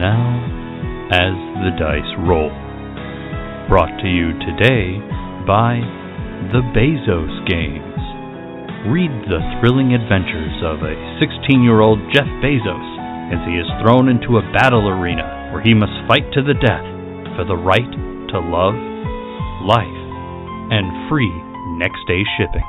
now As the Dice Roll. Brought to you today by the Bezos Games. Read the thrilling adventures of a 16-year-old Jeff Bezos as he is thrown into a battle arena where he must fight to the death for the right to love, life, and free next-day shipping.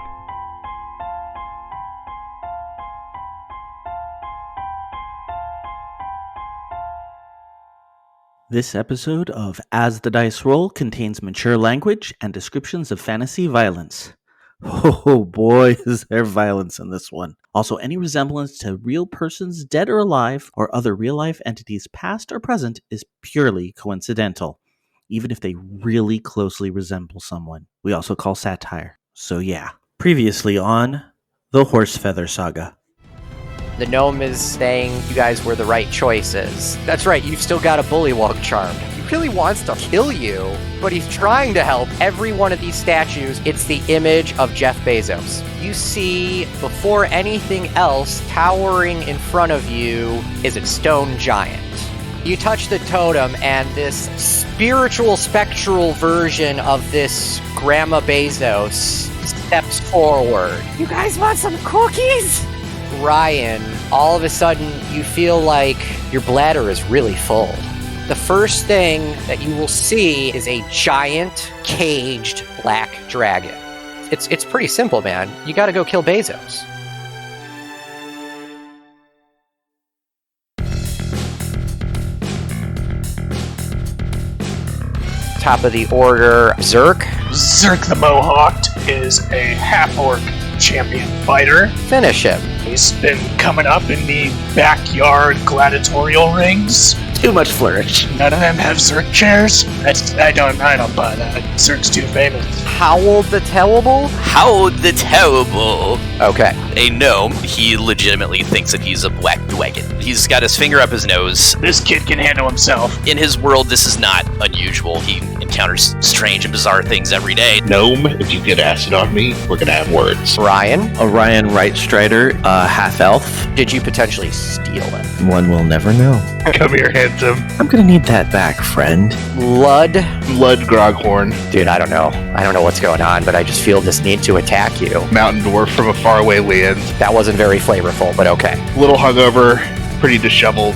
This episode of As the Dice Roll contains mature language and descriptions of fantasy violence. Oh boy, is there violence in this one. Also, any resemblance to real persons dead or alive or other real-life entities past or present is purely coincidental, even if they really closely resemble someone. We also call satire. So yeah. Previously on the Horsefeather Saga. The gnome is saying you guys were the right choices. That's right, you've still got a bullywug charmed. He really wants to kill you, but he's trying to help. Every one of these statues, it's the image of Jeff Bezos. You see, before anything else, towering in front of you is a stone giant. You touch the totem, and this spiritual, spectral version of this Grandma Bezos steps forward. You guys want some cookies? Ryan, all of a sudden, you feel like your bladder is really full. The first thing that you will see is a giant, caged black dragon. It's pretty simple, man. You gotta go kill Bezos. Top of the order, Zerk. Zerk the Mohawked is a half-orc champion fighter. Finish him. He's been coming up in the backyard gladiatorial rings. Too much flourish. None of them have Zerk chairs. I don't buy that. Zerk's too famous. Howled the Terrible? Howled the Terrible. Okay. A gnome, he legitimately thinks that he's a black dragon. He's got his finger up his nose. This kid can handle himself. In his world, this is not unusual. He encounters strange and bizarre things every day. Gnome, if you get acid on me, we're gonna have words. Ryan? Orion Right Strider, half-elf. Did you potentially steal it? One will never know. Come here, handsome. I'm gonna need that back, friend. Lud? Blood Groghorn. Dude, I don't know. I don't know what's going on, but I just feel this need to attack you. Mountain dwarf from a faraway land. That wasn't very flavorful, but okay. Little hungover, pretty disheveled.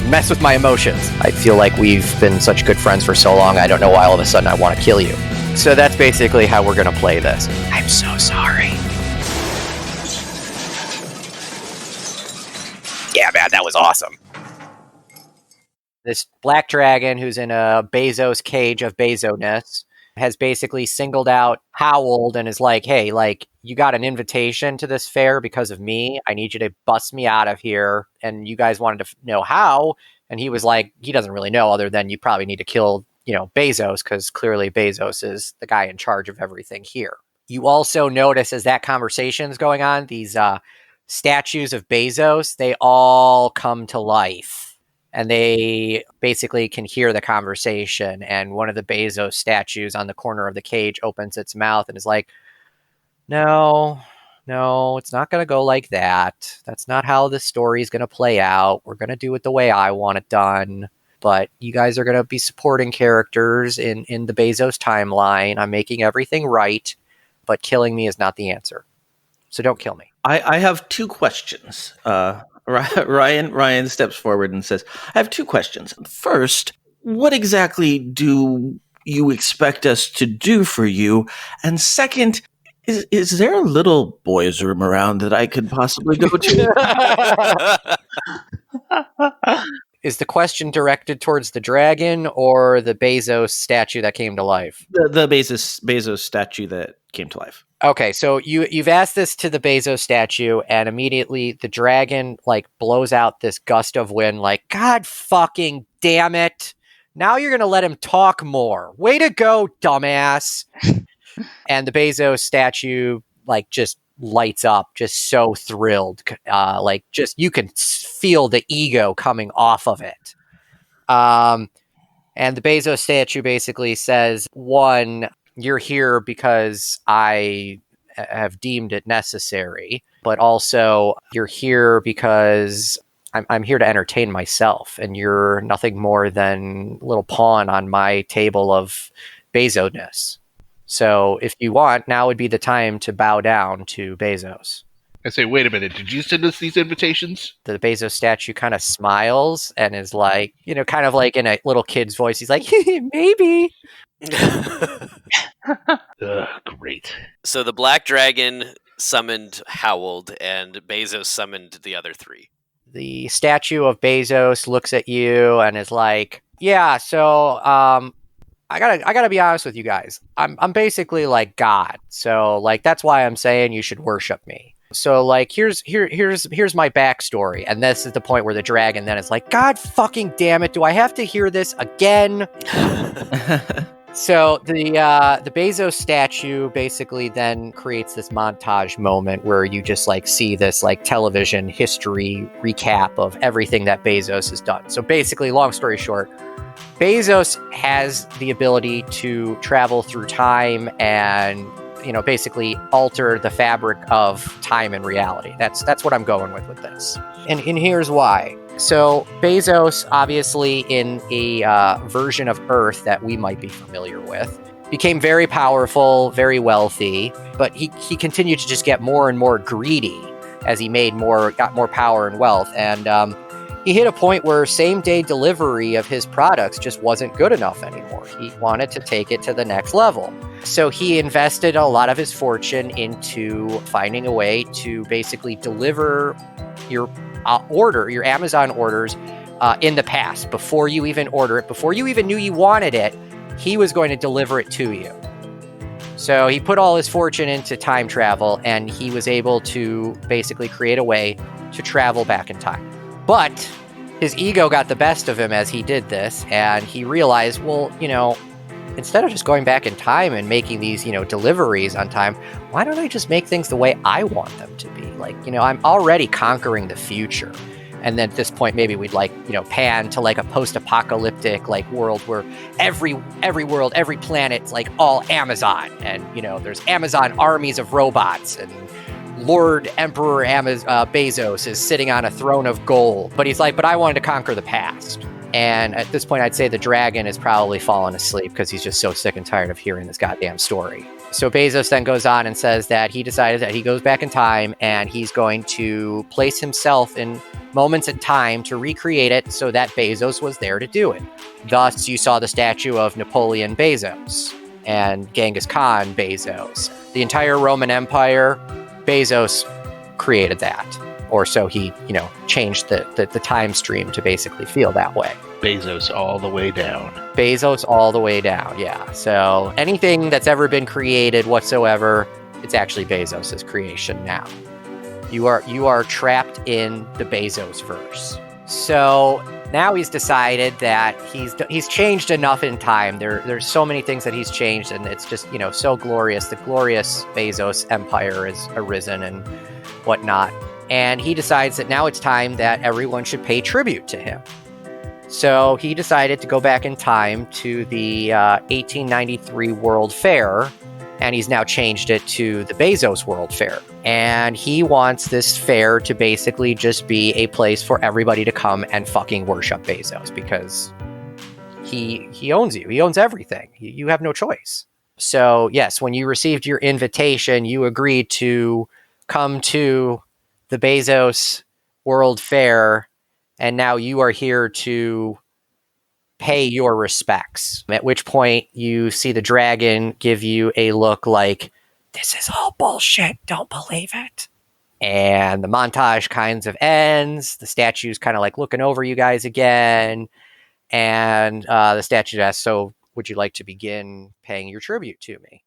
Mess with my emotions. I feel like we've been such good friends for so long, I don't know why all of a sudden I want to kill you. So that's basically how we're gonna play this. I'm so sorry. Yeah, man, that was awesome. This black dragon who's in a Bezos cage of Bezos-ness has basically singled out Howled and is like, hey, like, you got an invitation to this fair because of me. I need you to bust me out of here. And you guys wanted to know how. And he was like, he doesn't really know other than you probably need to kill, Bezos, because clearly Bezos is the guy in charge of everything here. You also notice as that conversation is going on, these statues of Bezos, they all come to life. And they basically can hear the conversation. And one of the Bezos statues on the corner of the cage opens its mouth and is like, no, it's not going to go like that. That's not how the story is going to play out. We're going to do it the way I want it done. But you guys are going to be supporting characters in the Bezos timeline. I'm making everything right. But killing me is not the answer. So don't kill me. I have two questions. Ryan steps forward and says, I have two questions. First, what exactly do you expect us to do for you? And second, is there a little boys' room around that I could possibly go to? Is the question directed towards the dragon or the Bezos statue that came to life? The Bezos statue that came to life. Okay, so you've asked this to the Bezos statue, and immediately the dragon blows out this gust of wind, like, God fucking damn it! Now you're gonna let him talk more. Way to go, dumbass! And the Bezos statue just lights up, just so thrilled, you can feel the ego coming off of it. And the Bezos statue basically says, one, you're here because I have deemed it necessary, but also you're here because I'm here to entertain myself, and you're nothing more than a little pawn on my table of Bezos-ness. So if you want, now would be the time to bow down to Bezos. I say, wait a minute, did you send us these invitations? The Bezos statue kind of smiles and is like, kind of like in a little kid's voice. He's like, maybe. Great. So the black dragon summoned Howled, and Bezos summoned the other three. The statue of Bezos looks at you and is like, yeah, so I gotta be honest with you guys. I'm basically like God. So like that's why I'm saying you should worship me. So like here's my backstory, and this is the point where the dragon then is like, God fucking damn it, do I have to hear this again? So the Bezos statue basically then creates this montage moment where you just like see this like television history recap of everything that Bezos has done. So basically, long story short, Bezos has the ability to travel through time and basically alter the fabric of time and reality. That's what I'm going with this. And here's why. So Bezos, obviously in a version of Earth that we might be familiar with, became very powerful, very wealthy, but he continued to just get more and more greedy as he got more power and wealth. And he hit a point where same-day delivery of his products just wasn't good enough anymore. He wanted to take it to the next level. So he invested a lot of his fortune into finding a way to basically deliver your your Amazon orders in the past. Before you even order it, before you even knew you wanted it, he was going to deliver it to you. So he put all his fortune into time travel, and he was able to basically create a way to travel back in time. But his ego got the best of him as he did this, and he realized, well, instead of just going back in time and making these, deliveries on time, why don't I just make things the way I want them to be? Like, I'm already conquering the future. And then at this point, maybe we'd pan to like a post-apocalyptic like world where every world, every planet's like all Amazon, and there's Amazon armies of robots, and Lord Emperor Bezos is sitting on a throne of gold. But he's like, but I wanted to conquer the past. And at this point, I'd say the dragon is probably fallen asleep because he's just so sick and tired of hearing this goddamn story. So Bezos then goes on and says that he decided that he goes back in time and he's going to place himself in moments in time to recreate it so that Bezos was there to do it. Thus, you saw the statue of Napoleon Bezos and Genghis Khan Bezos. The entire Roman Empire, Bezos created that. Or so he, changed the time stream to basically feel that way. Bezos all the way down. Bezos all the way down, yeah. So anything that's ever been created whatsoever, it's actually Bezos' creation now. You are trapped in the Bezos verse. So now he's decided that he's changed enough in time. There's so many things that he's changed, and it's just so glorious. The glorious Bezos empire has arisen and whatnot. And he decides that now it's time that everyone should pay tribute to him. So he decided to go back in time to the 1893 World Fair, and he's now changed it to the Bezos World Fair. And he wants this fair to basically just be a place for everybody to come and fucking worship Bezos, because he owns you. He owns everything. You have no choice. So yes, when you received your invitation, you agreed to come to the Bezos World Fair, and now you are here to pay your respects. At which point you see the dragon give you a look like, this is all bullshit, don't believe it. And the montage kinds of ends. The statue's kind of like looking over you guys again. And the statue asks, so would you like to begin paying your tribute to me?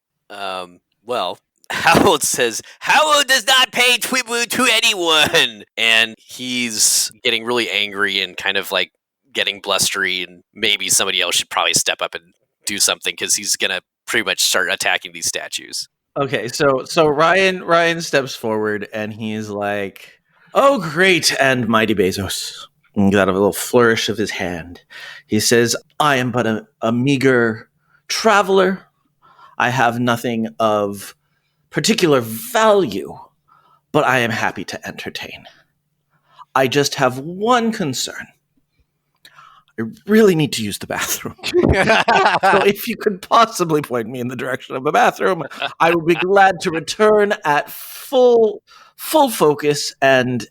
Well, Howard says, Howard does not pay tribute to anyone! And he's getting really angry and kind of like getting blustery, and maybe somebody else should probably step up and do something, because he's going to pretty much start attacking these statues. Okay, so Ryan steps forward and he's like, "Oh, great and mighty Bezos." And got a little flourish of his hand. He says, "I am but a meager traveler. I have nothing of particular value, but I am happy to entertain. I just have one concern. I really need to use the bathroom. So if you could possibly point me in the direction of a bathroom, I would be glad to return at full focus and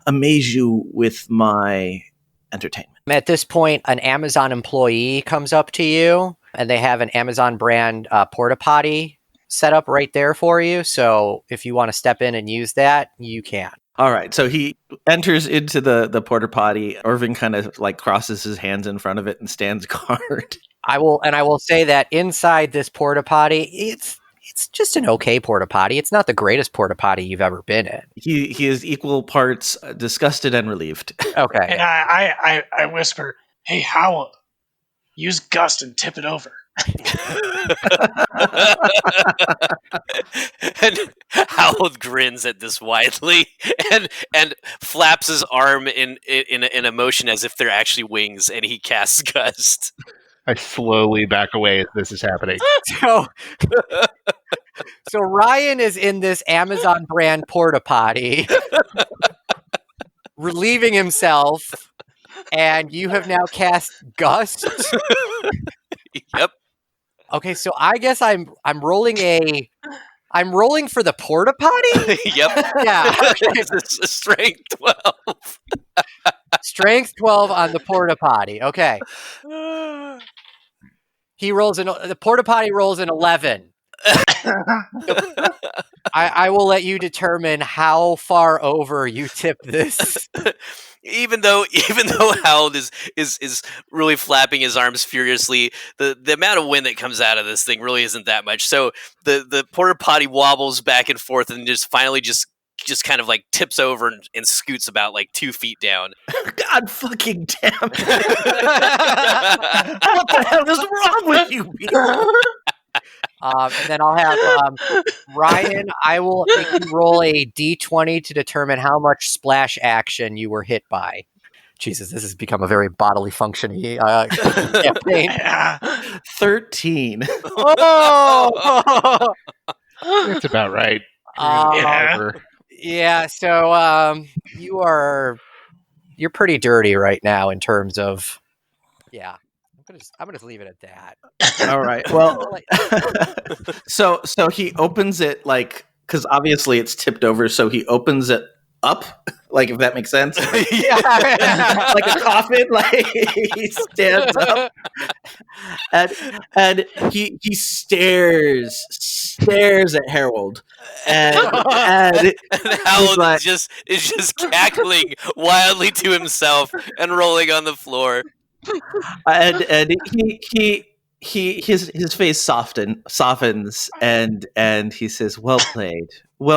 amaze you with my entertainment. At this point, an Amazon employee comes up to you, and they have an Amazon brand porta potty set up right there for you. So if you want to step in and use that, you can. All right, so he enters into the porta potty. Irving kind of like crosses his hands in front of it and stands guard. I will say that inside this porta potty, it's just an okay porta potty. It's not the greatest porta potty you've ever been in. He is equal parts disgusted and relieved. Okay. And I whisper, "Hey, Howell, use gust and tip it over." And Howell grins at this widely and flaps his arm in a motion as if they're actually wings, and he casts gust. I slowly back away as this is happening. So Ryan is in this Amazon brand porta potty, relieving himself, and you have now cast gust. Yep. Okay, so I guess I'm rolling for the porta potty? Yep. Yeah. Okay. It's a strength 12. Strength 12 on the porta potty. Okay. The porta potty rolls an 11. I will let you determine how far over you tip this. Even though Howell is really flapping his arms furiously, the amount of wind that comes out of this thing really isn't that much. So the porta potty wobbles back and forth and just finally just kind of like tips over and scoots about like 2 feet down. God fucking damn it. What the hell is wrong with you people? And then I'll have Ryan, I will make you roll a d20 to determine how much splash action you were hit by. Jesus, this has become a very bodily functioning campaign. 13. Oh! That's about right. Yeah, so you're pretty dirty right now in terms of, yeah. I'm gonna leave it at that. All right. Well, so he opens it like, because obviously it's tipped over, so he opens it up, like, if that makes sense. Yeah. Like a coffin, like he stands up and he stares at Harold and Howell like, is just cackling wildly to himself and rolling on the floor. and his face softens and he says, well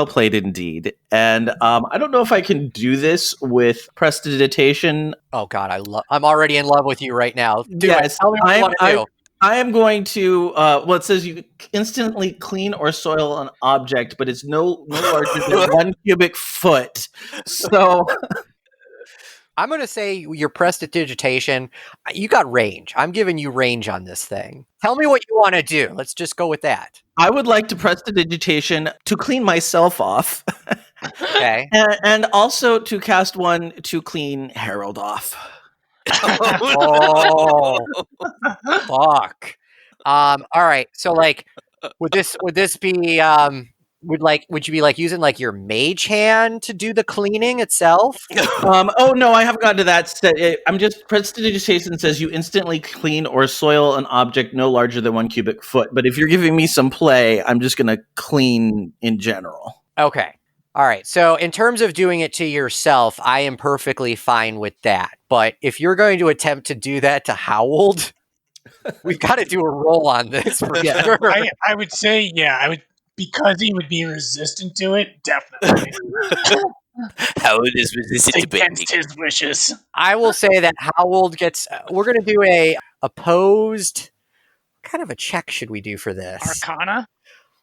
played indeed. And I don't know if I can do this with prestidigitation. Oh God, I'm already in love with you right now. Yes, Tell me what you want to do. I am going to it says you instantly clean or soil an object, but it's no larger than 1 cubic foot. So I'm going to say your prestidigitation, you got range. I'm giving you range on this thing. Tell me what you want to do. Let's just go with that. I would like to prestidigitation to clean myself off. Okay. and also to cast one to clean Harold off. Oh, fuck. All right. So like, would this be, would you be like using like your mage hand to do the cleaning itself? Oh no, I haven't gotten to that. I'm just prestidigitation says you instantly clean or soil an object no larger than 1 cubic foot. But if you're giving me some play, I'm just going to clean in general. Okay. All right. So in terms of doing it to yourself, I am perfectly fine with that. But if you're going to attempt to do that to Howald, we've got to do a roll on this for sure. I would say, I would. Because he would be resistant to it, definitely. Howard is resistant to against bending. his wishes. I will say that Howald gets. We're going to do a opposed. What kind of a check should we do for this? Arcana?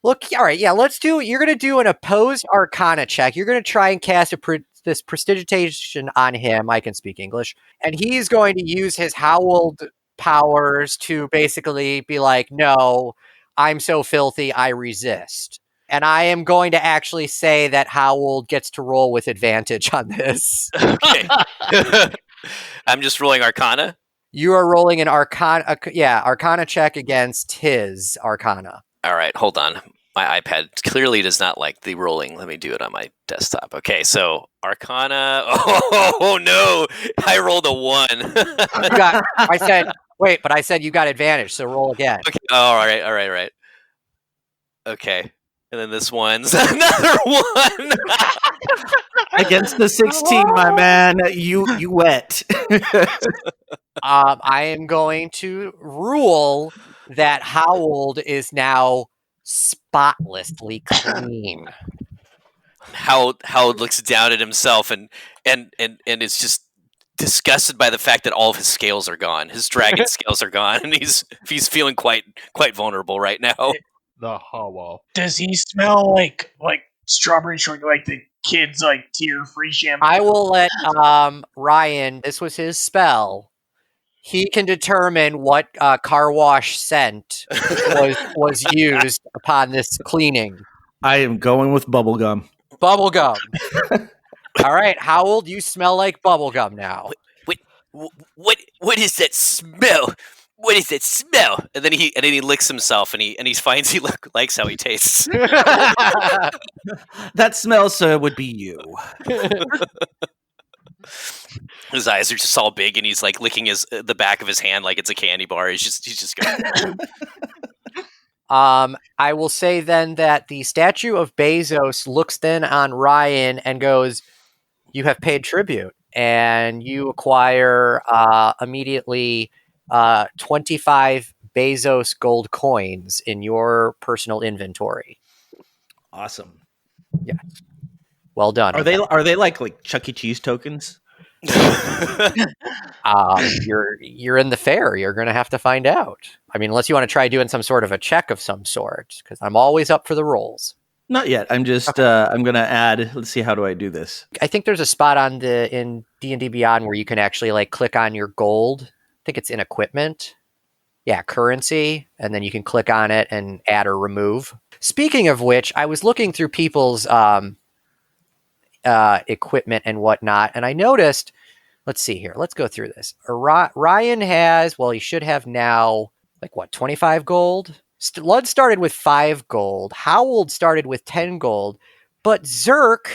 Look, all right, yeah, let's do. You're going to do an opposed Arcana check. You're going to try and cast this prestidigitation on him. I can speak English, and he's going to use his Howald powers to basically be like, no. I'm so filthy, I resist. And I am going to actually say that Howell gets to roll with advantage on this. Okay. I'm just rolling Arcana. You are rolling an Arcana check against his Arcana. All right, hold on. My iPad clearly does not like the rolling. Let me do it on my desktop. Okay, so Arcana. Oh no! I rolled a 1. I said you got advantage, so roll again. Okay. Oh, all right. Okay, and then this one's another 1. Against the 16, my man, you wet. I am going to rule that Howell is now spotlessly clean. Howard looks down at himself and is just disgusted by the fact that all of his scales are gone. His dragon scales are gone, and he's feeling quite vulnerable right now. The Howell. Does he smell like strawberry shortcake, like the kids like tear-free shampoo? I will let Ryan. This was his spell. He can determine what car wash scent was used upon this cleaning. I am going with bubblegum. Bubblegum. All right, Howell, you smell like bubblegum now. What is that smell? What is that smell? And then he licks himself and he finds he likes how he tastes. That smell, sir, would be you. His eyes are just all big, and he's like licking the back of his hand like it's a candy bar. He's just going. I will say then that the statue of Bezos looks then on Ryan and goes, "You have paid tribute," and you acquire immediately 25 Bezos gold coins in your personal inventory. Awesome. Yeah. Well done. Are they like Chuck E. Cheese tokens? You're in the fair. You're going to have to find out. I mean, unless you want to try doing some sort of a check of some sort, because I'm always up for the rolls. Not yet. I'm just I'm going to add. Let's see, how do I do this? I think there's a spot in D&D Beyond where you can actually like click on your gold. I think it's in equipment. Yeah, currency, and then you can click on it and add or remove. Speaking of which, I was looking through people's equipment and whatnot, and I noticed, let's see here, let's go through this. Ryan has, well, he should have now, 25 gold? Lud started with 5 gold. Howell started with 10 gold, but Zerk,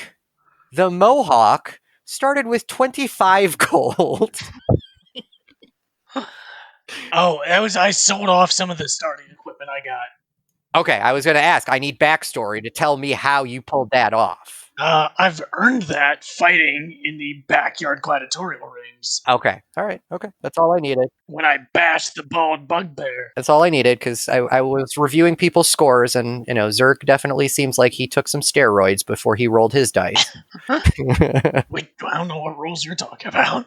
the Mohawk, started with 25 gold. Oh, I sold off some of the starting equipment I got. Okay, I was going to ask, I need backstory to tell me how you pulled that off. I've earned that fighting in the backyard gladiatorial rings. Okay, all right, okay. That's all I needed. When I bashed the bald bugbear. That's all I needed, because I was reviewing people's scores, and, Zerk definitely seems like he took some steroids before he rolled his dice. Wait, I don't know what rolls you're talking about.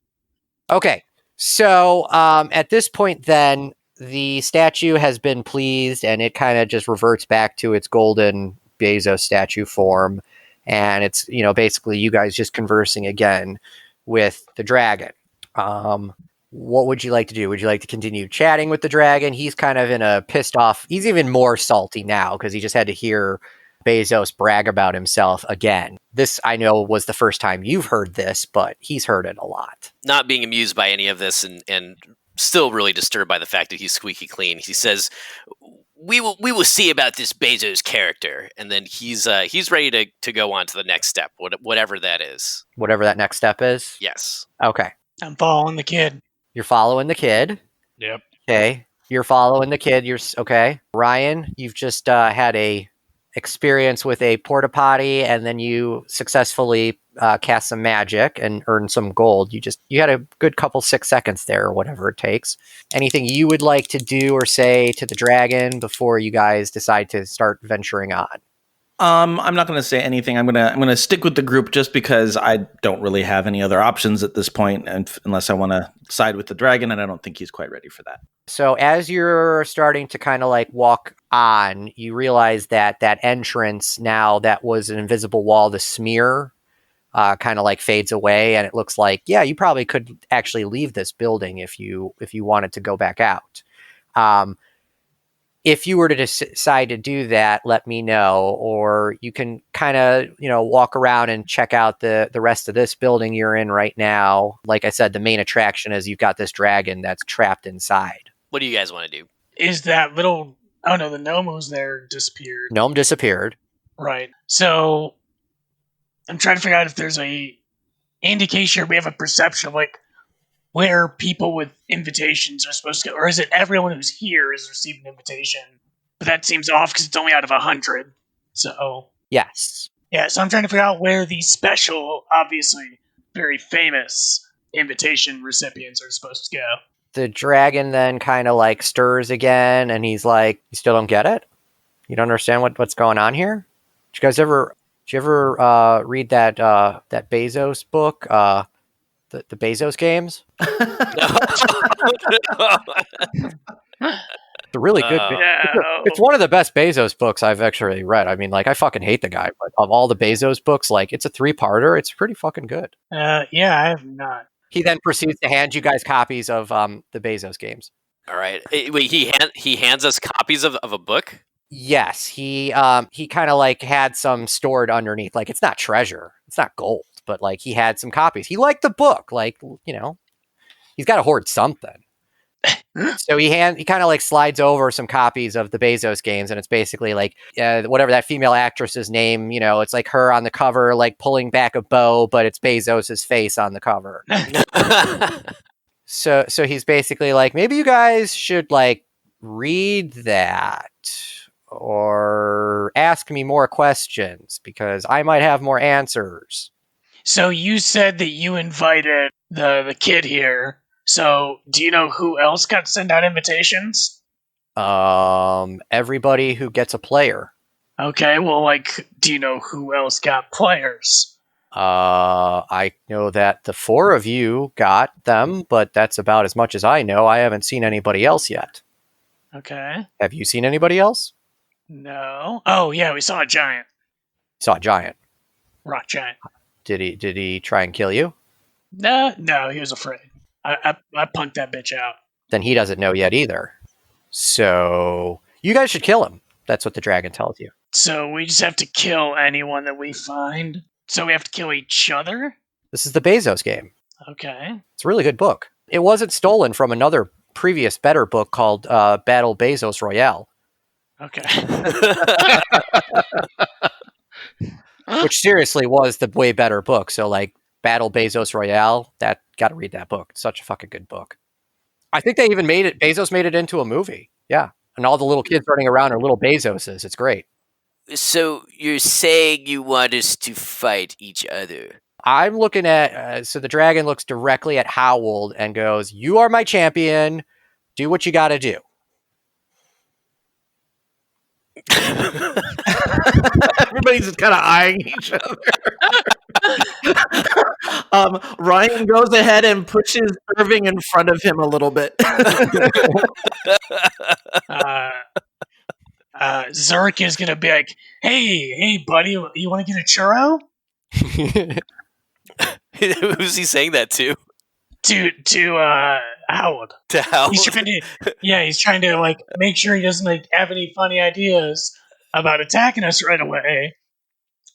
Okay, so at this point then, the statue has been pleased, and it kind of just reverts back to its golden Bezos statue form. And it's, basically you guys just conversing again with the dragon. What would you like to do? Would you like to continue chatting with the dragon? He's kind of in a pissed off. He's even more salty now because he just had to hear Bezos brag about himself again. This, I know, was the first time you've heard this, but he's heard it a lot. Not being amused by any of this and still really disturbed by the fact that he's squeaky clean. He says, We will see about this Bezos character, and then he's ready to go on to the next step, whatever that is. Whatever that next step is? Yes. Okay. I'm following the kid. You're following the kid? Yep. Okay. You're following the kid. Okay. Ryan, you've just had a experience with a porta potty, and then you successfully cast some magic and earned some gold. You had a good couple 6 seconds there, or whatever it takes. Anything you would like to do or say to the dragon before you guys decide to start venturing on? I'm not going to say anything. I'm going to stick with the group just because I don't really have any other options at this point, and unless I want to side with the dragon, and I don't think he's quite ready for that. So as you're starting to kind of walk on, you realize that entrance now that was an invisible wall, the smear, kind of fades away, and it looks like, yeah, you probably could actually leave this building if you wanted to go back out. if you were to decide to do that, let me know, or you can kind of, walk around and check out the rest of this building you're in right now. Like I said, the main attraction is you've got this dragon that's trapped inside. What do you guys want to do? Is that little... Oh no, the gnome who's there disappeared. Gnome disappeared. Right. So I'm trying to figure out if there's a indication, or we have a perception of like where people with invitations are supposed to go, or is it everyone who's here is receiving an invitation? But that seems off because it's only out of 100. So Yes. yeah, so I'm trying to figure out where these special, obviously very famous invitation recipients are supposed to go. The dragon then kind of like stirs again, and he's like, "You still don't get it? You don't understand what's going on here? Did you ever read that Bezos book, the Bezos games? It's a really good. It's one of the best Bezos books I've actually read. I mean, like, I fucking hate the guy, but of all the Bezos books, like, it's a 3-parter. It's pretty fucking good. Yeah, I have not. He then proceeds to hand you guys copies of the Bezos games. All right. Wait, he hands us copies of a book? Yes, he kind of like had some stored underneath. Like, it's not treasure, it's not gold, but like he had some copies. He liked the book, like, he's got to hoard something. So he kind of like slides over some copies of the Bezos games, and it's basically like whatever that female actress's name, it's like her on the cover, like pulling back a bow, but it's Bezos's face on the cover. So he's basically like, maybe you guys should like read that or ask me more questions because I might have more answers. So you said that you invited the kid here. So do you know who else got sent out invitations? Everybody who gets a player. Okay, well, like, do you know who else got players? I know that the 4 of you got them, but that's about as much as I know. I haven't seen anybody else yet. Okay. Have you seen anybody else? No. Oh, yeah, we saw a giant. Saw a giant. Rock giant. Did he try and kill you? No, he was afraid. I punked that bitch out. Then he doesn't know yet either. So you guys should kill him. That's what the dragon tells you. So we just have to kill anyone that we find? So we have to kill each other? This is the Bezos game. Okay. It's a really good book. It wasn't stolen from another previous better book called Battle Bezos Royale. Okay. Which seriously was the way better book. So like Battle Bezos Royale, gotta read that book. It's such a fucking good book. I think they even Bezos made it into a movie. Yeah. And all the little kids running around are little Bezoses. It's great. So you're saying you want us to fight each other? I'm looking at, so the dragon looks directly at Howald and goes, "You are my champion. Do what you gotta do." Everybody's just kind of eyeing each other. Ryan goes ahead and pushes Irving in front of him a little bit. Zerk is gonna be like, hey, buddy, you want to get a churro? Who's he saying that to? To Howard. To Howard? He's trying to like make sure he doesn't like have any funny ideas about attacking us right away.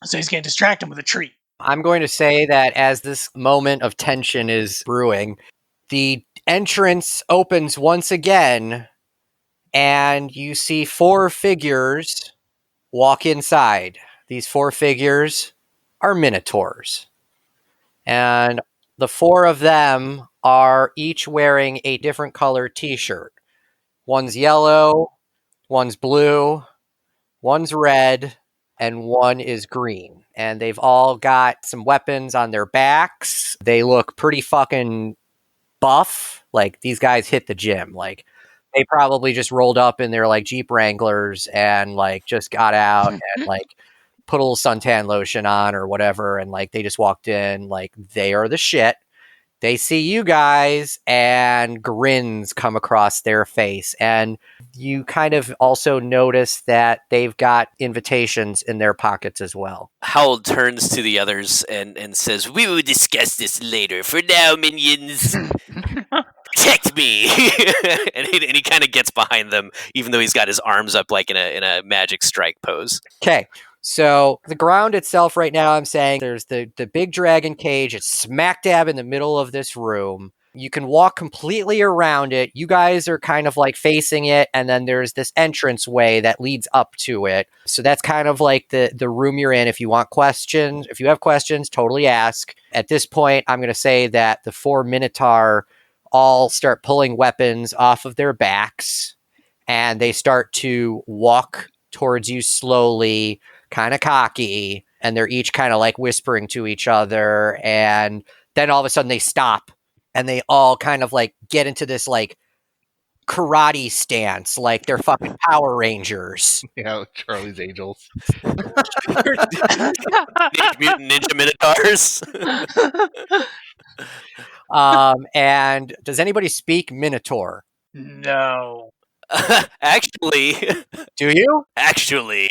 So he's gonna distract him with a treat. I'm going to say that as this moment of tension is brewing, the entrance opens once again, and you see 4 figures walk inside. These 4 figures are Minotaurs. And the 4 of them are each wearing a different color t-shirt. One's yellow, one's blue, one's red, and one is green. And they've all got some weapons on their backs. They look pretty fucking buff. Like, these guys hit the gym. Like, they probably just rolled up in their, like, Jeep Wranglers and, like, just got out and, like, put a little suntan lotion on or whatever. And, like, they just walked in. Like, they are the shit. They see you guys and grins come across their face. And you kind of also notice that they've got invitations in their pockets as well. Howl turns to the others and says, "We will discuss this later. For now, minions, Protect me! and he kind of gets behind them, even though he's got his arms up like in a magic strike pose. Okay. So the ground itself right now, I'm saying there's the big dragon cage. It's smack dab in the middle of this room. You can walk completely around it. You guys are kind of like facing it, and then there's this entrance way that leads up to it. So that's kind of like the room you're in. If you want questions, if you have questions, totally ask. At this point, I'm going to say that the 4 Minotaur all start pulling weapons off of their backs, and they start to walk towards you slowly, kind of cocky, and they're each kind of like whispering to each other, and then all of a sudden they stop and they all kind of like get into this like karate stance, like they're fucking Power Rangers. Yeah, Charlie's Angels. Mutant Ninja Minotaurs. And does anybody speak Minotaur? No. Actually, Do you? Actually,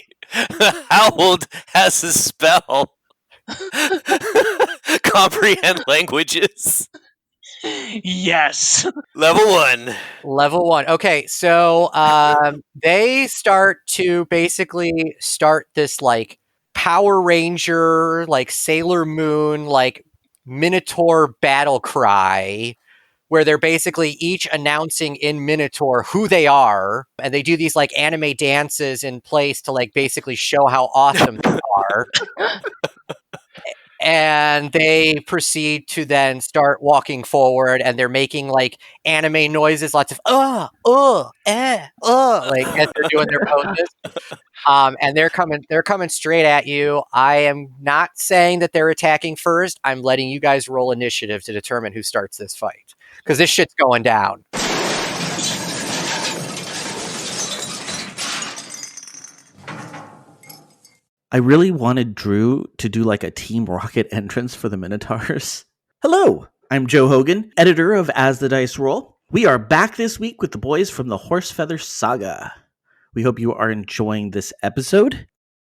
Howled has a spell. Comprehend languages. Yes. Level 1. Level 1. Okay, so they start to basically start this like Power Ranger, like Sailor Moon, like Minotaur battle cry, where they're basically each announcing in Minotaur who they are, and they do these like anime dances in place to like basically show how awesome they are. And they proceed to then start walking forward, and they're making like anime noises, lots of like as they're doing their poses. And they're coming straight at you. I am not saying that they're attacking first. I'm letting you guys roll initiative to determine who starts this fight, because this shit's going down. I really wanted Drew to do like a Team Rocket entrance for the Minotaurs. Hello, I'm Joe Hogan, editor of As the Dice Roll. We are back this week with the boys from the Horsefeather Saga. We hope you are enjoying this episode.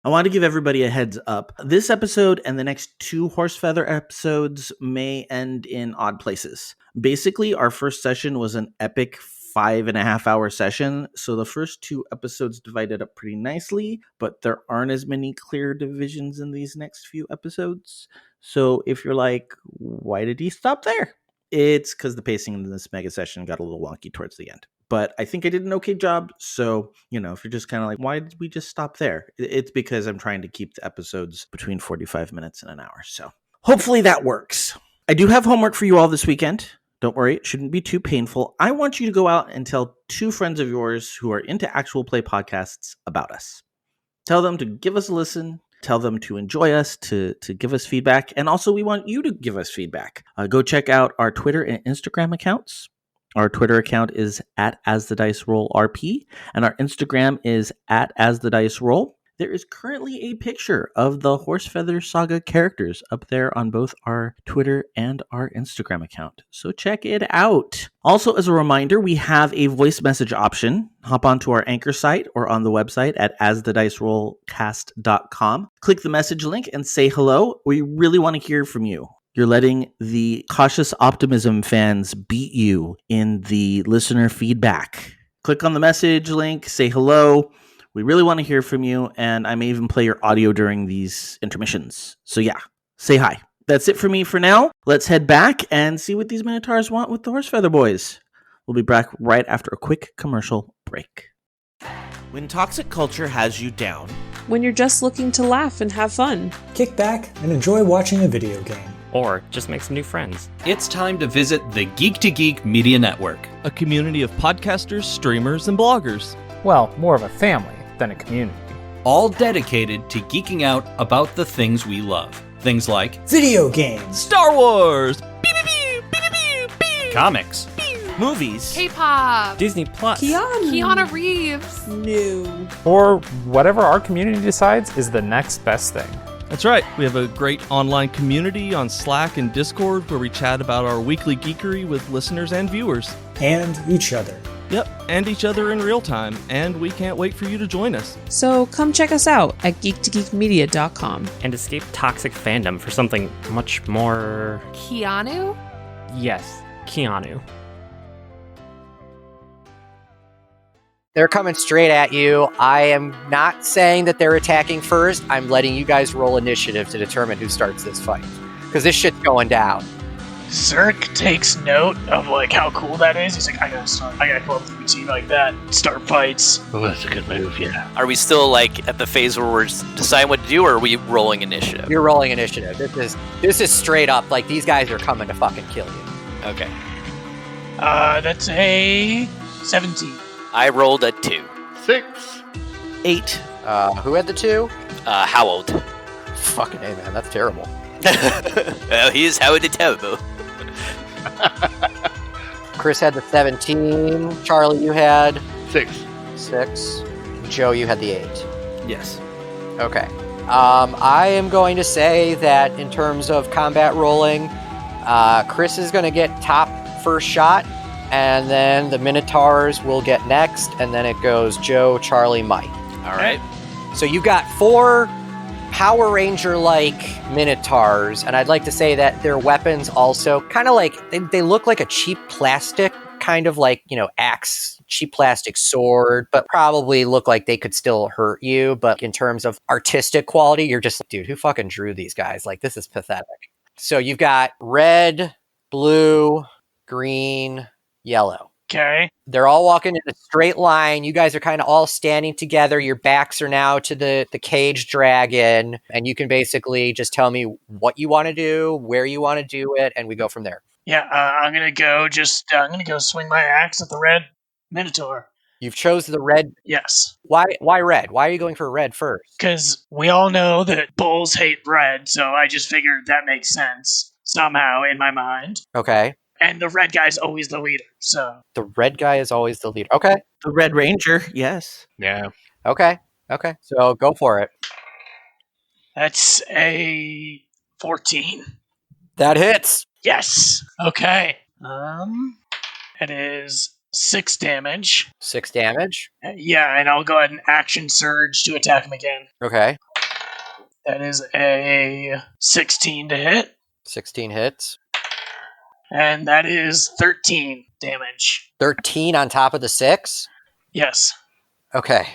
I want to give everybody a heads up. This episode and the next 2 Horsefeather episodes may end in odd places. Basically, our first session was an epic 5.5-hour session, so the first 2 episodes divided up pretty nicely, but there aren't as many clear divisions in these next few episodes. So if you're like, why did he stop there? It's because the pacing in this mega session got a little wonky towards the end. But I think I did an okay job, so, if you're just kind of like, why did we just stop there? It's because I'm trying to keep the episodes between 45 minutes and an hour, so hopefully that works. I do have homework for you all this weekend. Don't worry, it shouldn't be too painful. I want you to go out and tell 2 friends of yours who are into actual play podcasts about us. Tell them to give us a listen. Tell them to enjoy us, to give us feedback. And also, we want you to give us feedback. Go check out our Twitter and Instagram accounts. Our Twitter account is @AsTheDiceRollRP, and our Instagram is @AsTheDiceRoll. There is currently a picture of the Horsefeather Saga characters up there on both our Twitter and our Instagram account, so check it out. Also, as a reminder, we have a voice message option. Hop onto our Anchor site or on the website at asthedicerollcast.com. Click the message link and say hello. We really want to hear from you. You're letting the cautious optimism fans beat you in the listener feedback. Click on the message link, say hello. We really want to hear from you, and I may even play your audio during these intermissions. So yeah, say hi. That's it for me for now. Let's head back and see what these Minotaurs want with the Horsefeather Boys. We'll be back right after a quick commercial break. When toxic culture has you down. When you're just looking to laugh and have fun. Kick back and enjoy watching a video game. Or just make some new friends. It's time to visit the Geek Media Network, a community of podcasters, streamers, and bloggers. Well, more of a family than a community. All dedicated to geeking out about the things we love. Things like video games, Star Wars, comics, movies, K-pop, Disney Plus, Keanu Reeves, new, Or whatever our community decides is the next best thing. That's right. We have a great online community on Slack and Discord where we chat about our weekly geekery with listeners and viewers. and each other. Yep, and each other in real time, and we can't wait for you to join us. So come check us out at geek2geekmedia.com. And escape toxic fandom for something much more... Keanu. Yes, Keanu. They're coming straight at you. I am not saying that they're attacking first. I'm letting you guys roll initiative to determine who starts this fight. Because this shit's going down. Zerk takes note of like how cool that is. He's like, I gotta pull up the routine like that. Start fights. Oh, that's a good move, yeah. Are we still like at the phase where we're deciding what to do, or are we rolling initiative? You're rolling initiative. This is straight up like these guys are coming to fucking kill you. Okay. That's a 17. I rolled a 2. 6. 8. Who had the 2? Howled. Fucking A, man. That's terrible. Well, he's Howard the Terrible. Chris had the 17. Charlie, you had 6. 6. Joe, you had the 8. Yes. Okay. I am going to say that in terms of combat rolling, Chris is going to get top first shot, and then the Minotaurs will get next, and then it goes Joe, Charlie, Mike. All right. So you got 4 Power Ranger-like Minotaurs, and I'd like to say that their weapons also kind of like, they look like a cheap plastic, kind of like, axe, cheap plastic sword, but probably look like they could still hurt you. But in terms of artistic quality, you're just, dude, who fucking drew these guys? Like, this is pathetic. So you've got red, blue, green, yellow. Okay. They're all walking in a straight line. You guys are kind of all standing together. Your backs are now to the cage dragon, and you can basically just tell me what you want to do, where you want to do it, and we go from there. Yeah, I'm gonna go swing my axe at the red Minotaur. You've chose the red. Yes. Why red? Why are you going for red first? Because we all know that bulls hate red, so I just figured that makes sense somehow in my mind. Okay. And the red guy's always the leader, so. The red guy is always the leader. Okay. The Red Ranger, yes. Yeah. Okay. So go for it. That's a 14. That hits. Yes. Okay. It is 6 damage. 6 damage. Yeah, and I'll go ahead and action surge to attack him again. Okay. That is a 16 to hit. 16 hits. And that is 13 damage. 13 on top of the 6? Yes. Okay.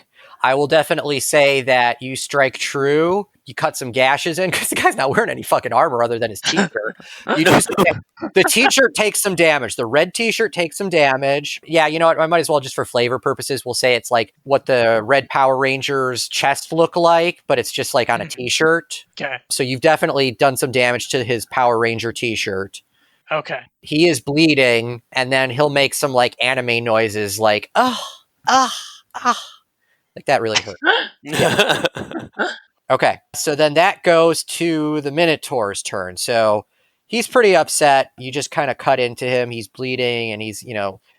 I will definitely say that you strike true. You cut some gashes in because the guy's not wearing any fucking armor other than his t-shirt. The t-shirt takes some damage. The red t-shirt takes some damage. Yeah, you know what? I might as well, just for flavor purposes, we'll say it's like what the red Power Ranger's chest look like, but it's just like on a t-shirt. Okay. So you've definitely done some damage to his Power Ranger t-shirt. Okay. He is bleeding, and then he'll make some like anime noises like, like that really hurt. Yeah. Okay, so then that goes to the Minotaur's turn. So he's pretty upset. You just kind of cut into him. He's bleeding, and he's,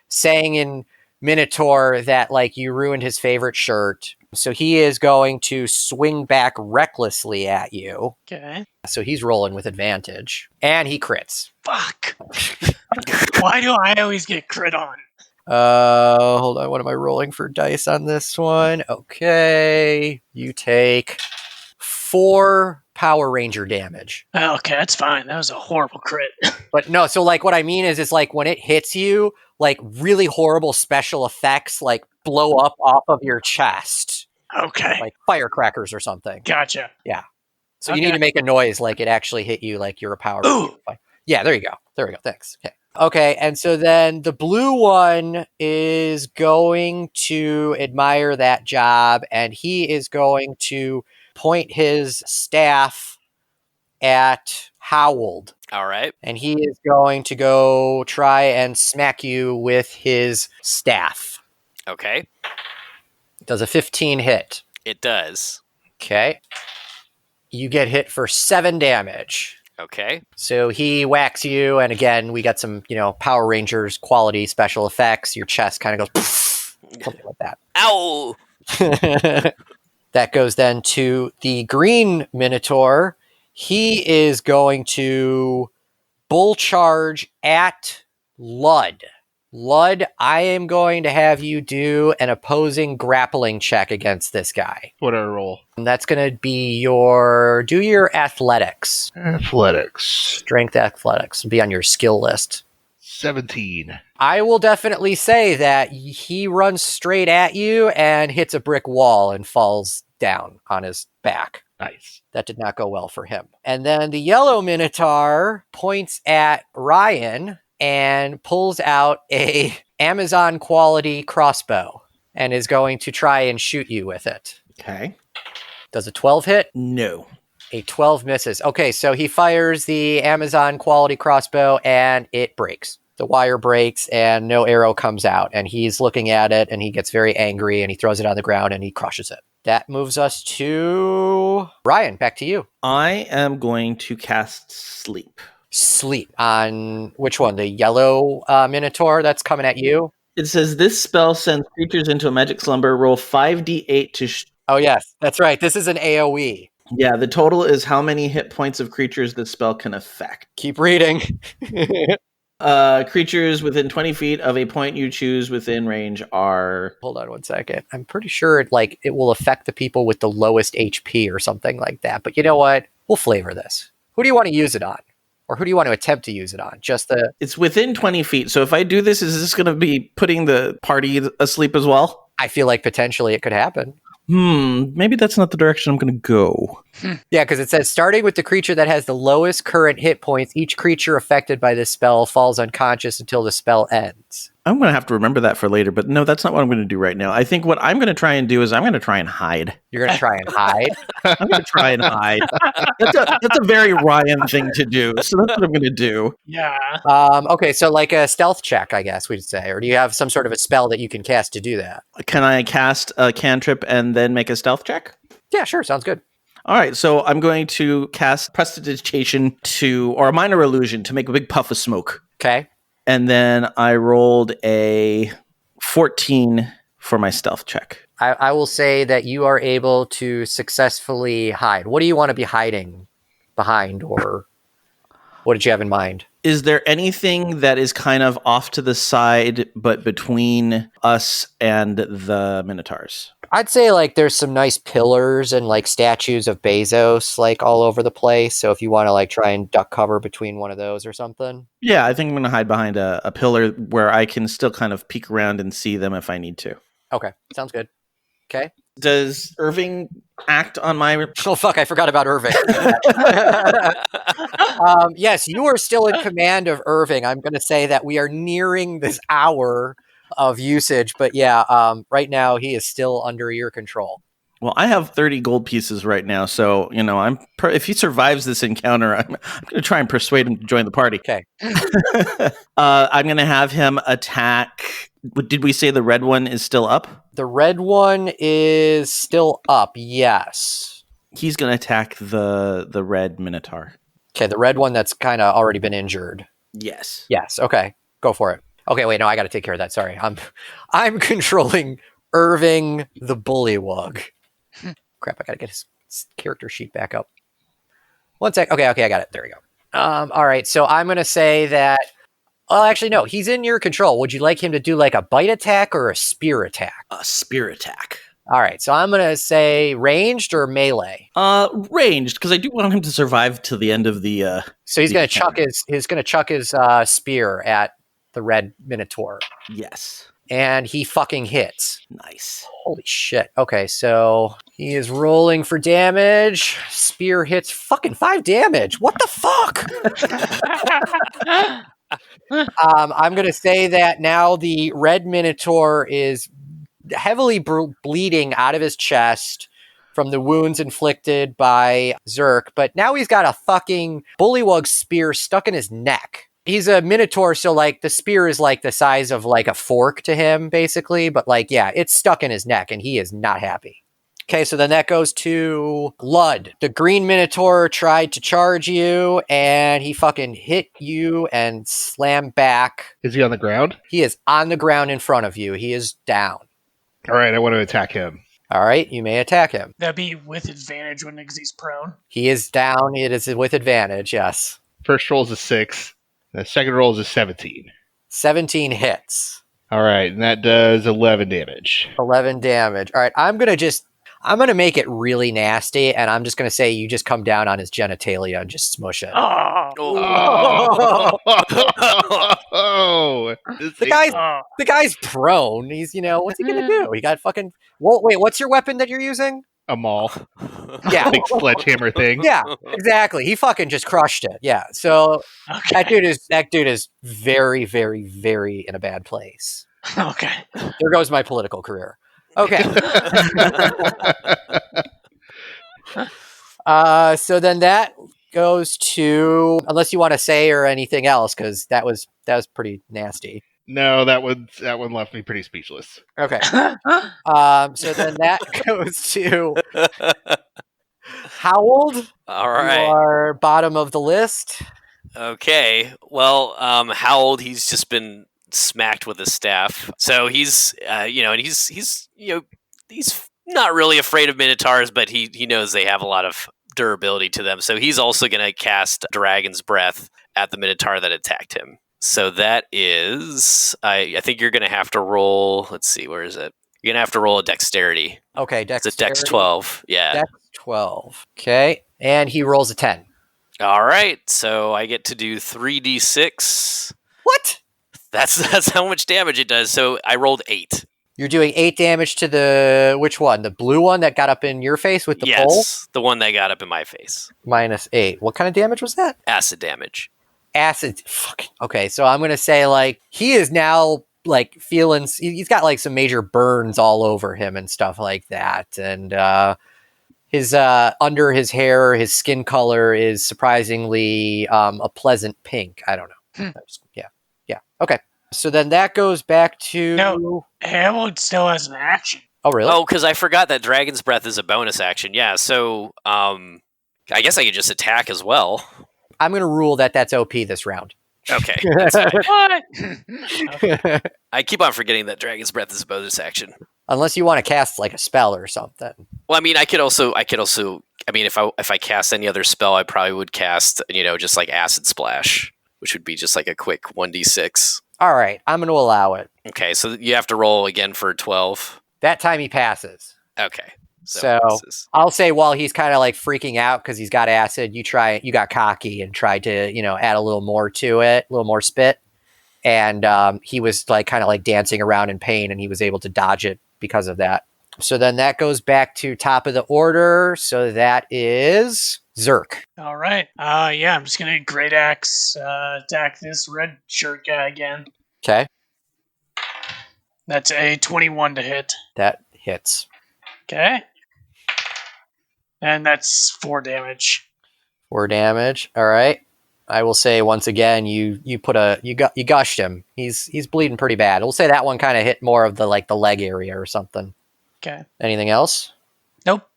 saying in Minotaur that like you ruined his favorite shirt. So he is going to swing back recklessly at you. Okay. So he's rolling with advantage, and he crits. Fuck. Why do I always get crit on? Hold on. What am I rolling for dice on this one? Okay. You take 4 Power Ranger damage. Okay, that's fine. That was a horrible crit. But no, so like what I mean is it's like when it hits you, like really horrible special effects like blow up off of your chest. Okay. Like firecrackers or something. Gotcha. Yeah. So you need to make a noise like it actually hit you, like you're a Power Ranger. Yeah, there you go. There we go. Thanks. Okay, and so then the blue one is going to admire that job, and he is going to point his staff at Howled. All right. And he is going to go try and smack you with his staff. Okay. Does a 15 hit? It does. Okay. You get hit for 7 damage. Okay. So he whacks you, and again, we got some, Power Rangers quality special effects. Your chest kind of goes poof, something like that. Ow! That goes then to the green Minotaur. He is going to bull charge at Lud. Lud, I am going to have you do an opposing grappling check against this guy. What do I roll? And that's going to be do your athletics. Athletics. Strength athletics. Be on your skill list. 17. I will definitely say that he runs straight at you and hits a brick wall and falls down on his back. Nice. That did not go well for him. And then the yellow Minotaur points at Ryan and pulls out a Amazon quality crossbow and is going to try and shoot you with it. Okay. Does a 12 hit? No. A 12 misses. Okay, so he fires the Amazon quality crossbow and it breaks. The wire breaks and no arrow comes out. And he's looking at it and he gets very angry and he throws it on the ground and he crushes it. That moves us to Ryan. Back to you. I am going to cast Sleep. Sleep on which one? The yellow Minotaur that's coming at you? It says this spell sends creatures into a magic slumber. Roll 5d8 to... Oh, yes. That's right. This is an AoE. Yeah, the total is how many hit points of creatures this spell can affect. Keep reading. Creatures within 20 feet of a point you choose within range are... Hold on one second. I'm pretty sure it will affect the people with the lowest HP or something like that. But you know what? We'll flavor this. Who do you want to use it on? Or who do you want to attempt to use it on? It's within 20 feet. So if I do this, is this going to be putting the party asleep as well? I feel like potentially it could happen. Maybe that's not the direction I'm going to go. Yeah, because it says, starting with the creature that has the lowest current hit points, each creature affected by this spell falls unconscious until the spell ends. I'm going to have to remember that for later, but no, that's not what I'm going to do right now. I think what I'm going to try and do is I'm going to try and hide. You're going to try and hide? I'm going to try and hide. That's a very Ryan thing to do, so that's what I'm going to do. Yeah. Okay, so like a stealth check, I guess we'd say. Or do you have some sort of a spell that you can cast to do that? Can I cast a cantrip and then make a stealth check? Yeah, sure. Sounds good. All right, so I'm going to cast Prestidigitation or a minor illusion to make a big puff of smoke. Okay. And then I rolled a 14 for my stealth check. I will say that you are able to successfully hide. What do you want to be hiding behind, or what did you have in mind? Is there anything that is kind of off to the side, but between us and the Minotaurs? I'd say like there's some nice pillars and like statues of Bezos like all over the place. So if you want to like try and duck cover between one of those or something. Yeah, I think I'm going to hide behind a pillar where I can still kind of peek around and see them if I need to. Okay, sounds good. Okay. Does Irving act on my... Oh, fuck, I forgot about Irving. Yes, you are still in command of Irving. I'm going to say that we are nearing this hour of usage, but yeah, right now he is still under your control. Well, I have 30 gold pieces right now, so, you know, if he survives this encounter, I'm going to try and persuade him to join the party. Okay. I'm going to have him attack... Did we say the red one is still up? The red one is still up, yes. He's going to attack the red Minotaur. Okay, the red one that's kind of already been injured. Yes. Yes, okay. Go for it. Okay, wait, no, I got to take care of that. Sorry. I'm controlling Irving the Bullywug. Crap, I got to get his character sheet back up. One sec. Okay, I got it. There we go. All right, so I'm going to say that... Oh, actually, no. He's in your control. Would you like him to do like a bite attack or a spear attack? A spear attack. All right, so I'm going to say ranged or melee? Ranged, because I do want him to survive to the end of the... So he's going to chuck his spear at the red Minotaur. Yes. And he fucking hits. Nice. Holy shit. Okay, so he is rolling for damage. Spear hits fucking 5 damage. What the fuck? I'm going to say that now the red Minotaur is heavily bleeding out of his chest from the wounds inflicted by Zerk, but now he's got a fucking bullywug spear stuck in his neck. He's a Minotaur, so like the spear is like the size of like a fork to him, basically, but like, yeah, it's stuck in his neck and he is not happy. Okay, so then that goes to Lud. The green Minotaur tried to charge you, and he fucking hit you and slammed back. Is he on the ground? He is on the ground in front of you. He is down. All right, I want to attack him. All right, you may attack him. That'd be with advantage when he's prone. He is down. It is with advantage, yes. First roll is a 6. The second roll is a 17. 17 hits. All right, and that does 11 damage. 11 damage. All right, I'm going to make it really nasty, and I'm just going to say you just come down on his genitalia and just smush it. Oh. no. The guy's prone. He's, what's he gonna do? He got fucking. Well, wait, what's your weapon that you're using? A maul. Yeah, big sledgehammer thing. Yeah, exactly. He fucking just crushed it. Yeah. So that dude is very, very, very in a bad place. Okay. There goes my political career. Okay. So then that goes to, unless you want to say or anything else, because that was pretty nasty. No, that one left me pretty speechless. Okay. So then that goes to Howald. All right. You are bottom of the list. Okay. Well, Howald, he's just been smacked with his staff. So he's, and he's not really afraid of Minotaurs, but he knows they have a lot of durability to them. So he's also going to cast Dragon's Breath at the Minotaur that attacked him. So that is, I think you're going to have to roll. Let's see, where is it? You're going to have to roll a dexterity. Okay, dexterity. It's a dex 12. Yeah. Dex 12. Okay. And he rolls a 10. All right. So I get to do 3d6. What? That's how much damage it does. So I rolled 8. You're doing 8 damage to which one? The blue one that got up in your face with the pole? Yes, the one that got up in my face. Minus 8. What kind of damage was that? Acid damage. Acid. Fucking. Okay, so I'm going to say, he is now, feeling... He's got, some major burns all over him and stuff like that. And his under his hair, his skin color is surprisingly a pleasant pink. I don't know. Yeah. Okay. So then that goes back to... No, Howard still has an action. Oh, really? Oh, because I forgot that Dragon's Breath is a bonus action. Yeah, so I guess I could just attack as well. I'm going to rule that that's OP this round. Okay. That's fine. What? Okay. I keep on forgetting that Dragon's Breath is a bonus action. Unless you want to cast a spell or something. Well, I mean, I could also. I mean, if I cast any other spell, I probably would cast, just Acid Splash, which would be just a quick 1d6. All right, I'm going to allow it. Okay, so you have to roll again for 12. That time he passes. Okay. So I'll say while he's kind of freaking out because he's got acid, you got cocky and tried to, add a little more to it, a little more spit. And he was kind of dancing around in pain, and he was able to dodge it because of that. So then that goes back to top of the order. So that is Zerk. All right. I'm just going to Great Axe attack this red shirt guy again. Okay. That's a 21 to hit. That hits. Okay. And that's 4 damage. 4 damage. All right. I will say once again, you gushed him. He's bleeding pretty bad. We'll say that one kind of hit more of the the leg area or something. Okay. Anything else? Nope.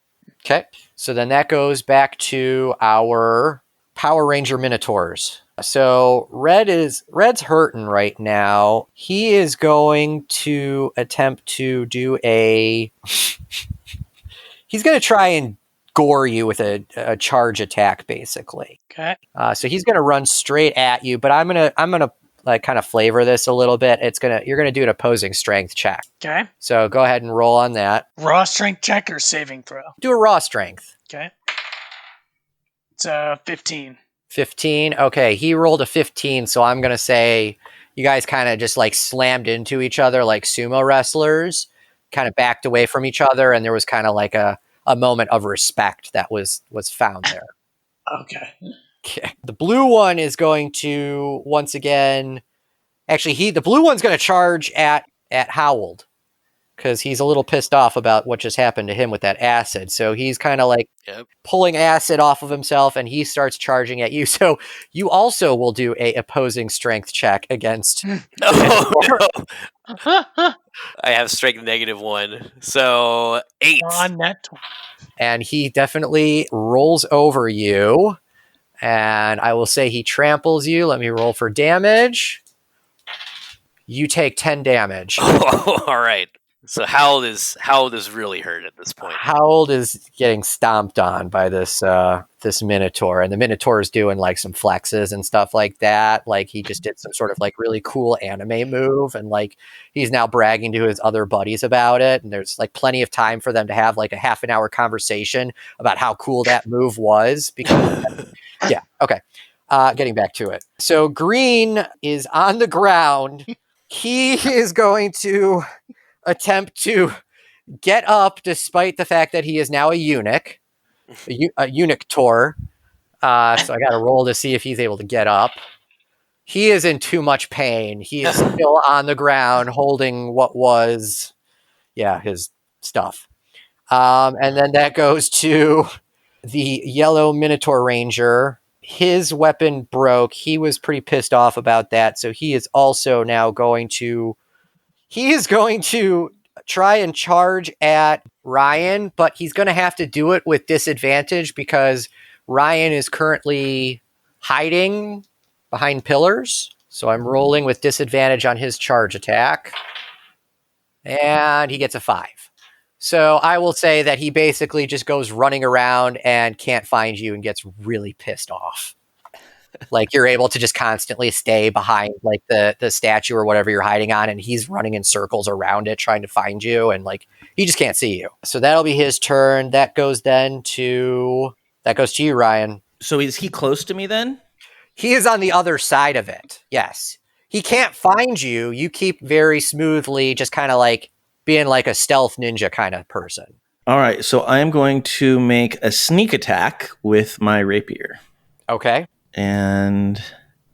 Okay. So then that goes back to our Power Ranger Minotaurs. So Red's hurting right now. He is going to attempt to do he's going to try and gore you with a charge attack, basically. Okay. So he's going to run straight at you, but I'm gonna kind of flavor this a little bit. You're gonna do an opposing strength check. Okay. So go ahead and roll on that. Raw strength check or saving throw? Do a raw strength. Okay. It's 15. 15. Okay, he rolled a 15, so I'm gonna say you guys kind of just slammed into each other like sumo wrestlers, kind of backed away from each other, and there was kind of a moment of respect that was found there. Okay. The blue one is going to once again. Actually, the blue one's going to charge at Howald because he's a little pissed off about what just happened to him with that acid. So he's kind of pulling acid off of himself, and he starts charging at you. So you also will do a opposing strength check against. Oh, no. I have strength -1, so 8. On net. And he definitely rolls over you. And I will say he tramples you. Let me roll for damage. You take 10 damage. Oh, all right. So Howald is really hurt at this point. Howald is getting stomped on by this Minotaur, and the Minotaur is doing some flexes and stuff like that. He just did some sort of really cool anime move, and he's now bragging to his other buddies about it. And there's plenty of time for them to have a half an hour conversation about how cool that move was. Because yeah, okay. Getting back to it. So Green is on the ground. He is going to attempt to get up despite the fact that he is now a eunuch. A eunuch tour. So I got to roll to see if he's able to get up. He is in too much pain. He is still on the ground holding what was, his stuff. And then that goes to the yellow Minotaur Ranger. His weapon broke. He was pretty pissed off about that. So he is also now going to try and charge at Ryan, but he's going to have to do it with disadvantage because Ryan is currently hiding behind pillars. So I'm rolling with disadvantage on his charge attack. And he gets a 5. So I will say that he basically just goes running around and can't find you and gets really pissed off. Like you're able to just constantly stay behind like the statue or whatever you're hiding on, and he's running in circles around it trying to find you, and like he just can't see you. So that'll be his turn. That goes to you, Ryan. So is he close to me then? He is on the other side of it. Yes. He can't find you. You keep very smoothly just kind of like being like a stealth ninja kind of person. All right, so I'm going to make a sneak attack with my rapier. Okay. And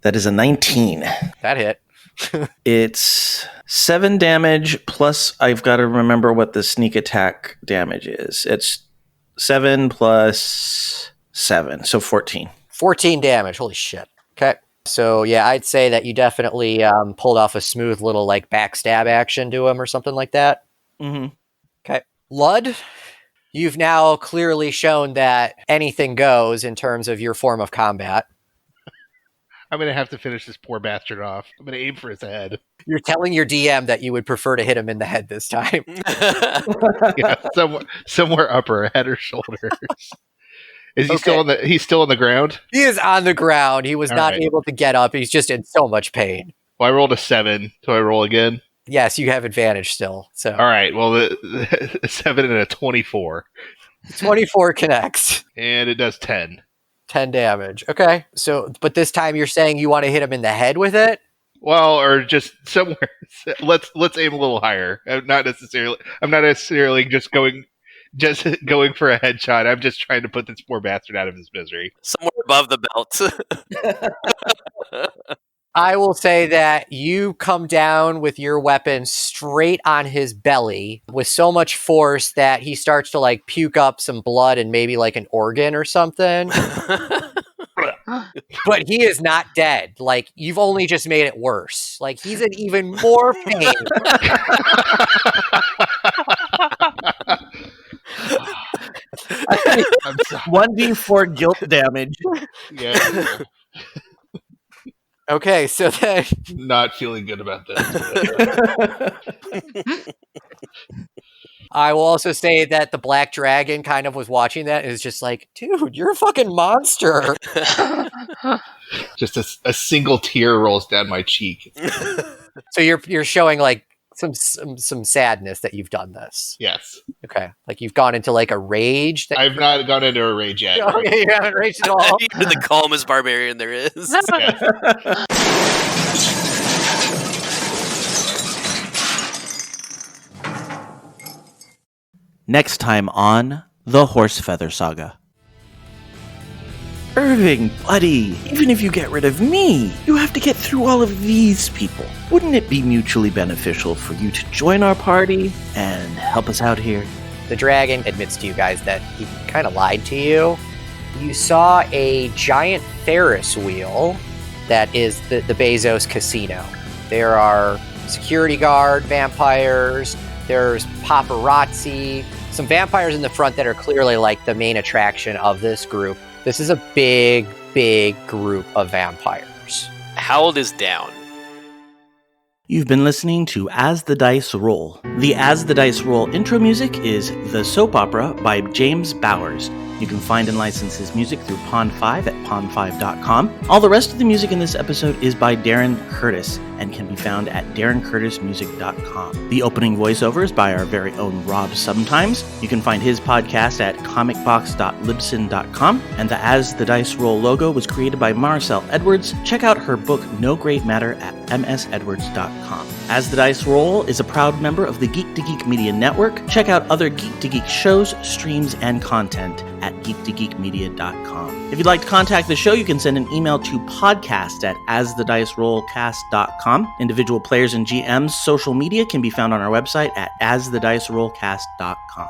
that is a 19. That hit. It's 7 damage, plus I've got to remember what the sneak attack damage is. It's 7 plus 7, so 14. 14 damage. Holy shit. Okay. So, yeah, I'd say that you definitely pulled off a smooth little, like, backstab action to him or something like that. Mm-hmm. Okay. Lud, you've now clearly shown that anything goes in terms of your form of combat. I'm going to have to finish this poor bastard off. I'm going to aim for his head. You're telling your DM that you would prefer to hit him in the head this time. Yeah, somewhere upper, head or shoulders. Is he still on the? He's still on the ground. He is on the ground. He was All not right. able to get up. He's just in so much pain. Well, I rolled a 7. Do I roll again? Yes, you have advantage still. So All right. Well, the 7 and a 24, 24 connects. and it does 10. 10 damage. Okay. So, but this time you're saying you want to hit him in the head with it? Well, or just somewhere. Let's aim a little higher. I'm not necessarily just going for a headshot. I'm just trying to put this poor bastard out of his misery. Somewhere above the belt. I will say that you come down with your weapon straight on his belly with so much force that he starts to like puke up some blood and maybe like an organ or something. But he is not dead. Like, you've only just made it worse. Like, he's in even more pain. 1d4 guilt damage. Yeah. Okay, so then Not feeling good about this. I will also say that the black dragon kind of was watching that and is just like, dude, you're a fucking monster. Just a single tear rolls down my cheek. So you're showing like some sadness that you've done this. Yes. Okay, like you've gone into like a rage. I've not gone into a rage yet. Okay, you haven't raged at all. You're the calmest barbarian there is. Yeah. Next time on the Horsefeather Saga. Irving, buddy, even if you get rid of me, you have to get through all of these people. Wouldn't it be mutually beneficial for you to join our party and help us out here? The dragon admits to you guys that he kind of lied to you. You saw a giant Ferris wheel that is the Bezos casino. There are security guard vampires, there's paparazzi, some vampires in the front that are clearly like the main attraction of this group. This is a big, big group of vampires. Howled is down. You've been listening to As the Dice Roll. The As the Dice Roll intro music is The Soap Opera by James Bowers. You can find and license his music through Pond5 at pond5.com. All the rest of the music in this episode is by Darren Curtis and can be found at darrencurtismusic.com. The opening voiceover is by our very own Rob Sometimes. You can find his podcast at comicbox.libsyn.com, and the As the Dice Roll logo was created by Maricel Edwards. Check out her book No Great Matter at msedwards.com. As the Dice Roll is a proud member of the Geek to Geek Media Network. Check out other Geek to Geek shows, streams, and content at geektogeekmedia.com. If you'd like to contact the show, you can send an email to podcast@asthedicerollcast.com. Individual players and GMs' social media can be found on our website at asthedicerollcast.com.